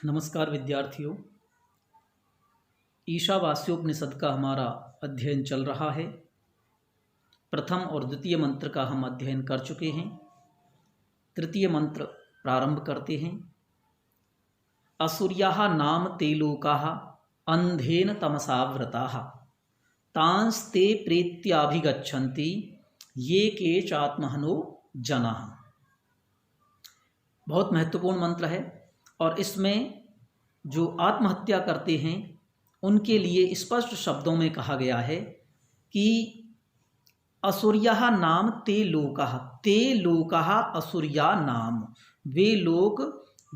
नमस्कार विद्यार्थियों। ईशावास्योपनिषद का हमारा अध्ययन चल रहा है। प्रथम और द्वितीय मंत्र का हम अध्ययन कर चुके हैं। तृतीय मंत्र प्रारंभ करते हैं। असुर्याः नाम ते लोकाः अंधेन तमसावृताः तांस्ते प्रेत्याभिगच्छन्ति ये केचात्महनो जनाः। बहुत महत्वपूर्ण मंत्र है और इसमें जो आत्महत्या करते हैं उनके लिए स्पष्ट शब्दों में कहा गया है कि असुर्याः नाम ते लोकाः असुर्या नाम, वे लोग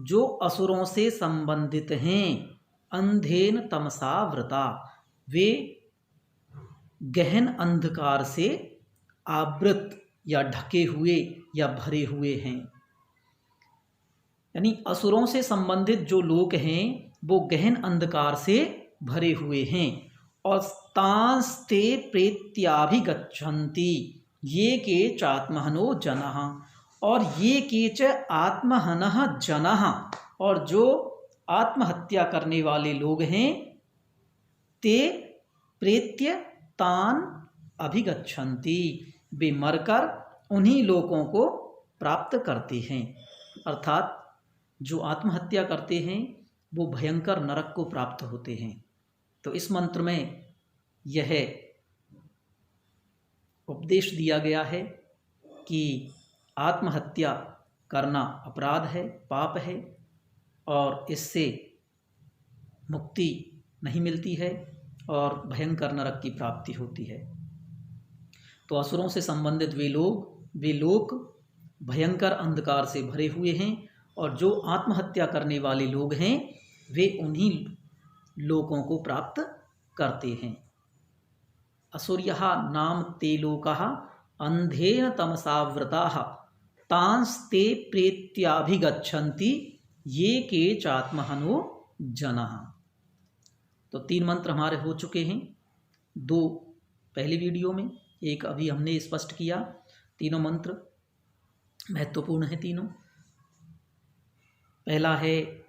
जो असुरों से संबंधित हैं। अंधेन तमसा वृता, वे गहन अंधकार से आवृत या ढके हुए या भरे हुए हैं। यानी असुरों से संबंधित जो लोग हैं वो गहन अंधकार से भरे हुए हैं। और तांस्ते प्रेत्याभिगच्छन्ति ये केचात्महनो जनः, और ये केच आत्महनः जनः, और जो आत्महत्या करने वाले लोग हैं ते प्रेत्य तान अभिगच्छन्ति, वे मरकर उन्हीं लोगों को प्राप्त करते हैं। अर्थात जो आत्महत्या करते हैं वो भयंकर नरक को प्राप्त होते हैं। तो इस मंत्र में यह उपदेश दिया गया है कि आत्महत्या करना अपराध है, पाप है, और इससे मुक्ति नहीं मिलती है और भयंकर नरक की प्राप्ति होती है। तो असुरों से संबंधित वे लोग भयंकर अंधकार से भरे हुए हैं, और जो आत्महत्या करने वाले लोग हैं वे उन्हीं लोगों को प्राप्त करते हैं। असुर्यः नाम ते लोकाः अंधेन तमसावृताः तांस्ते प्रेत्याभिगच्छन्ति ये केचात्महनो जनः। तो 3 मंत्र हमारे हो चुके हैं, 2 पहली वीडियो में, एक अभी हमने स्पष्ट किया। तीनों मंत्र महत्वपूर्ण हैं तीनों। पहला है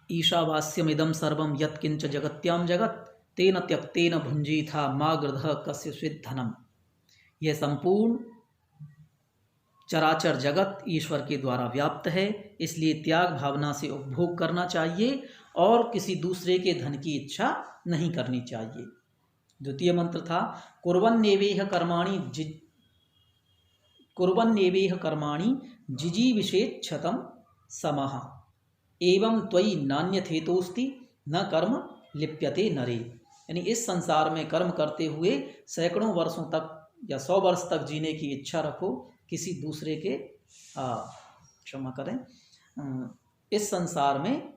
ईशावास्यमिदं सर्वं यत्किंच जगत्यां जगत् तेन त्यक्तेन भुंजीथा मा गृधः कस्यचित् धनम्। यह संपूर्ण चराचर जगत ईश्वर के द्वारा व्याप्त है, इसलिए त्याग भावना से उपभोग करना चाहिए और किसी दूसरे के धन की इच्छा नहीं करनी चाहिए। द्वितीय मंत्र था कुर्वन्नेवेह कर्माणि जिजीविषेच्छतं समः एवं त्वयि नान्यथेतोस्ति न कर्म लिप्यते नरे। यानी इस संसार में कर्म करते हुए सैकड़ों वर्षों तक या 100 वर्ष तक जीने की इच्छा रखो, किसी दूसरे के क्षमा करें, इस संसार में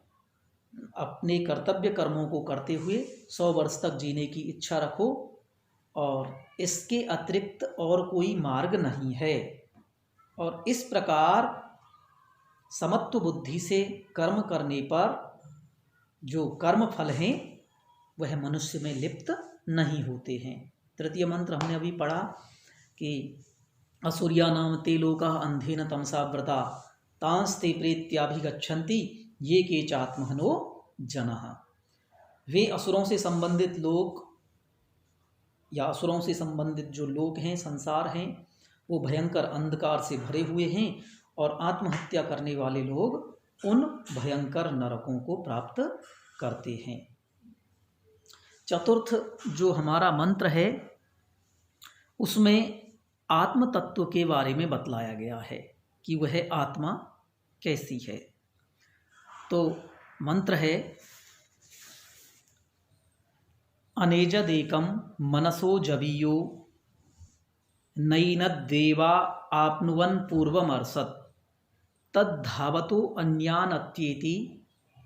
अपने कर्तव्य कर्मों को करते हुए 100 वर्ष तक जीने की इच्छा रखो, और इसके अतिरिक्त और कोई मार्ग नहीं है। और इस प्रकार समत्व बुद्धि से कर्म करने पर जो कर्म फल हैं वह मनुष्य में लिप्त नहीं होते हैं। तृतीय मंत्र हमने अभी पढ़ा कि असुर्या नाम ते लोकाः अंधेन तमसावृता तांस्ते प्रेत्याभिगच्छन्ति ये केचात्महनो जनः। वे असुरों से संबंधित लोग या असुरों से संबंधित जो लोग हैं, संसार हैं, वो भयंकर अंधकार से भरे हुए हैं, और आत्महत्या करने वाले लोग उन भयंकर नरकों को प्राप्त करते हैं। चतुर्थ जो हमारा मंत्र है उसमें आत्म तत्व के बारे में बतलाया गया है कि वह आत्मा कैसी है। तो मंत्र है अनेजदेकं मनसो जवीयो नैनद्देवा आप्नुवन् पूर्वमर्षत् तद्धावतो अन्यानत्येति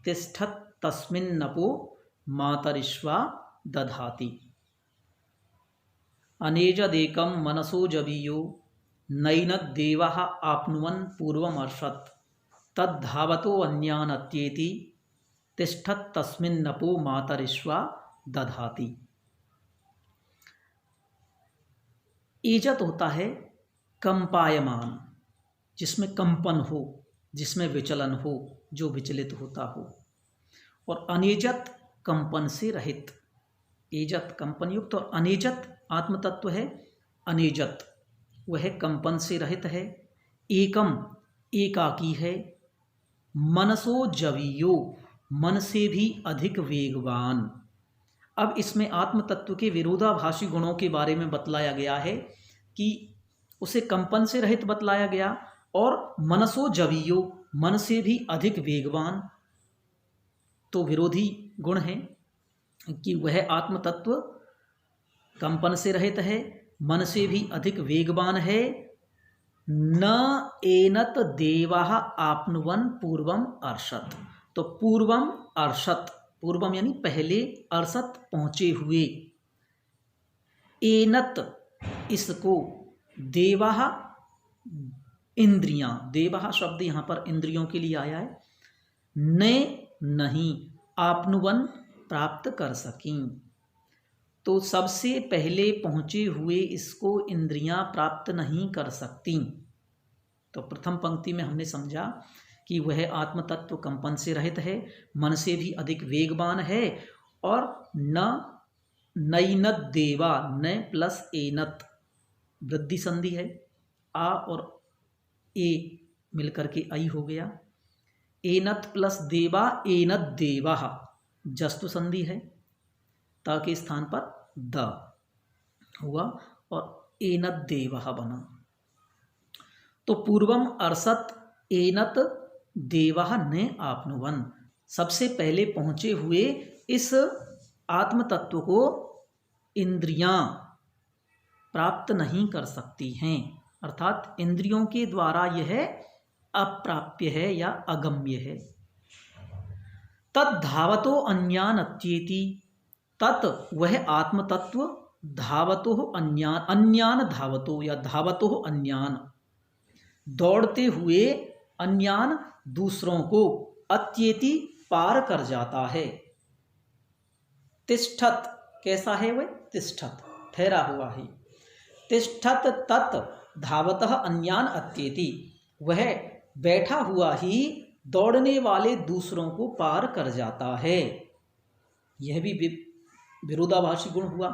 तिष्ठत् तस्मिन्नपो मातरिश्वा दधाति। अनेजदेकं मनसो जवीयो नैनद्देवः आप्नुवन् पूर्वमर्षत् तद्धावतो अन्यानत्येति तिष्ठत् तस्मिन्नपो मातरिश्वा दधाति। एजत होता है कंपायमान, जिसमें कंपन हो, जिसमें विचलन हो, जो विचलित होता हो। और अनेजत कंपन से रहित। एजत कंपन युक्त और अनेजत आत्म तत्व है, अनेजत वह कंपन से रहित है। एकम एकाकी है। मनसो जवीयो मन से भी अधिक वेगवान। अब इसमें आत्म तत्व के विरोधाभासी गुणों के बारे में बतलाया गया है कि उसे कंपन से रहित बतलाया गया और मनसो जवीयो मन से भी अधिक वेगवान, तो विरोधी गुण है कि वह आत्म तत्व कंपन से रहित है, मन से भी अधिक वेगवान है। न एनत देवाः आपनुवन पूर्वम अर्षत। तो पूर्वम अर्षत, पूर्वम यानी पहले, अर्षत पहुंचे हुए, एनत इसको, देवाः इंद्रियां, देवाः शब्द यहाँ पर इंद्रियों के लिए आया है, ने नहीं आपनुवन प्राप्त कर सकीं। तो सबसे पहले पहुंचे हुए इसको इंद्रियां प्राप्त नहीं कर सकती। तो प्रथम पंक्ति में हमने समझा कि वह आत्म तत्व कंपन से रहित है, मन से भी अधिक वेगवान है और न नैनत देवा, न प्लस एनत वृद्धि संधि है, आ और ए मिलकर के आई हो गया। एनत प्लस देवा, एनत देवा जस्तु संधि है, ता के स्थान पर द हुआ और एनत देवा बना। तो पूर्वम अर्षत एनत देवा ने आपनुवन, सबसे पहले पहुंचे हुए इस आत्म तत्व को इंद्रियां प्राप्त नहीं कर सकती हैं, अर्थात इंद्रियों के द्वारा यह अप्राप्य है या अगम्य है। तत् धावतो अन्यान अत्येति, तत् वह आत्म तत्व, धावतो अन्यान, अन्यान धावतो या धावतो अन्यान दौड़ते हुए, अन्यान दूसरों को, अत्येति पार कर जाता है। तिष्ठत कैसा है वह, तिष्ठत ठहरा हुआ है। तिष्ठत तत् धावतः अन्यान अत्येति, वह बैठा हुआ ही दौड़ने वाले दूसरों को पार कर जाता है। यह भी विरोधाभासी गुण हुआ।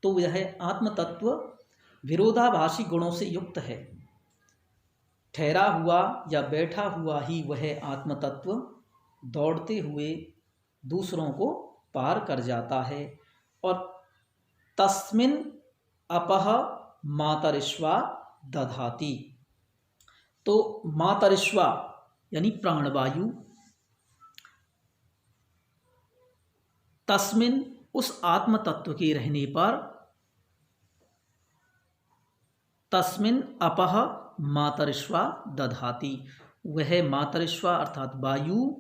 तो यह आत्म तत्व विरोधाभासी गुणों से युक्त है। ठहरा हुआ या बैठा हुआ ही वह आत्म तत्व दौड़ते हुए दूसरों को पार कर जाता है। और तस्मिन् अपः मातरिश्वा दधाति, तो मातरिश्वा यानी प्राणवायु, तस्मिन् उस आत्म तत्व के रहने पर, तस्मिन् अपः मातरिश्वा दधाति, वह मातरिश्वा अर्थात वायु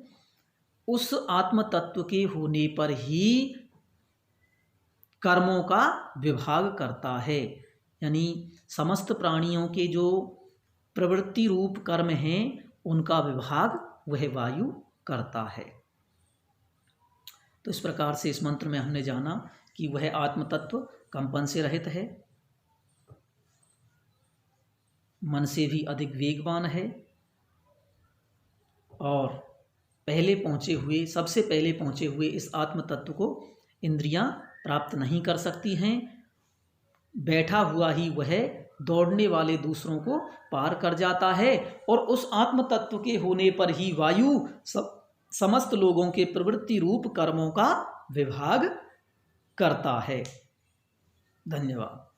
उस आत्म तत्व के होने पर ही कर्मों का विभाग करता है। यानी समस्त प्राणियों के जो प्रवृत्ति रूप कर्म हैं उनका विभाग वह वायु करता है। तो इस प्रकार से इस मंत्र में हमने जाना कि वह आत्म तत्व कंपन से रहित है, मन से भी अधिक वेगवान है और पहले पहुंचे हुए, सबसे पहले पहुंचे हुए इस आत्म तत्व को इंद्रियां प्राप्त नहीं कर सकती हैं। बैठा हुआ ही वह दौड़ने वाले दूसरों को पार कर जाता है और उस आत्म तत्व के होने पर ही वायु समस्त लोगों के प्रवृत्ति रूप कर्मों का विभाग करता है। धन्यवाद।